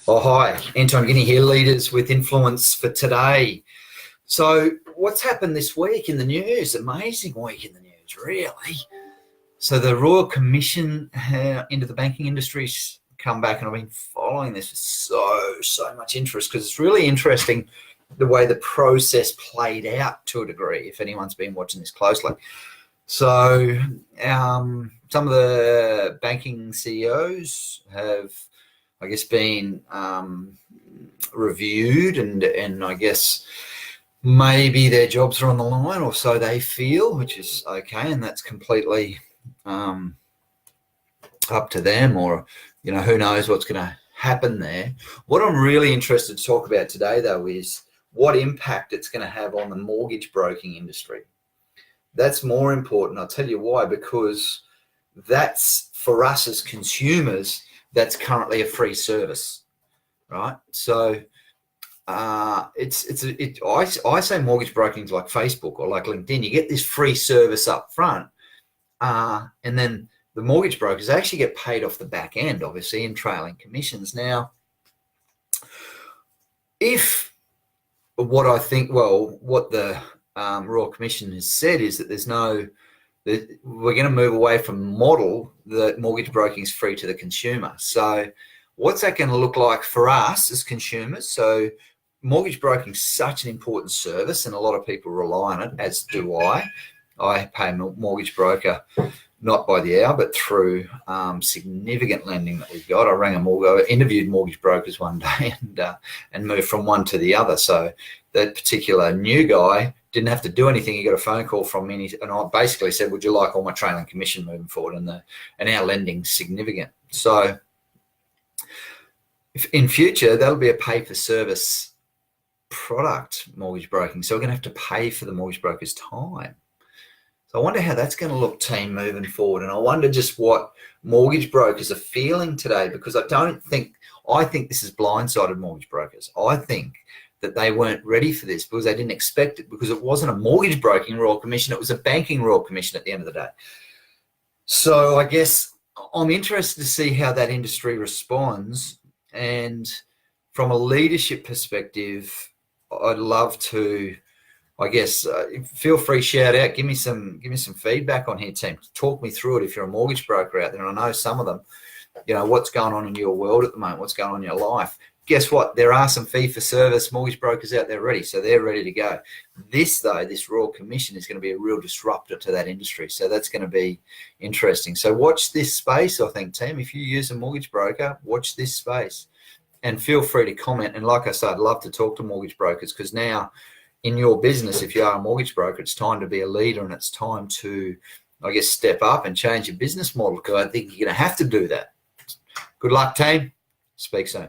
Oh, hi. Anton Guinea here, Leaders with Influence for today. So what's happened this week in the news? Amazing week in the news, really. So the Royal Commission into the banking industry's come back, and I've been following this with so much interest because it's really interesting the way the process played out to a degree, if anyone's been watching this closely. So some of the banking CEOs have, I guess, been reviewed, and I guess maybe their jobs are on the line, or so they feel, which is okay, and that's completely up to them, or who knows what's going to happen there. What I'm really interested to talk about today, though, is what impact it's going to have on the mortgage broking industry. That's more important. I'll tell you why, because that's, for us as consumers, that's currently a free service, right? So I say mortgage broking is like Facebook or like LinkedIn. You get this free service up front, and then the mortgage brokers actually get paid off the back end, obviously, in trailing commissions. Now, if what the Royal Commission has said is that we're going to move away from model that mortgage broking is free to the consumer. So what's that going to look like for us as consumers? So mortgage broking is such an important service, and a lot of people rely on it, as do I. I pay a mortgage broker not by the hour, but through significant lending that we've got. I interviewed mortgage brokers one day and moved from one to the other. So that particular new guy didn't have to do anything. He got a phone call from me, and I basically said, would you like all my trailing commission moving forward? And our lending's significant. So in future, that'll be a pay-for-service product, mortgage broking. So we're going to have to pay for the mortgage broker's time. So I wonder how that's going to look, team, moving forward. And I wonder just what mortgage brokers are feeling today, because I think this has blindsided mortgage brokers. I think that they weren't ready for this because they didn't expect it, because it wasn't a mortgage broking Royal Commission, it was a banking Royal Commission at the end of the day. So I guess I'm interested to see how that industry responds. And from a leadership perspective, I'd love to, I guess, feel free, shout out, give me some feedback on here, team. Talk me through it if you're a mortgage broker out there. And I know some of them, what's going on in your world at the moment, what's going on in your life. Guess what? There are some fee-for-service mortgage brokers out there ready, so they're ready to go. This Royal Commission is going to be a real disruptor to that industry, so that's going to be interesting. So watch this space, I think, team. If you use a mortgage broker, watch this space. And feel free to comment. And like I said, I'd love to talk to mortgage brokers, because now in your business, if you are a mortgage broker, it's time to be a leader, and it's time to, I guess, step up and change your business model, because I think you're going to have to do that. Good luck, team. Speak soon.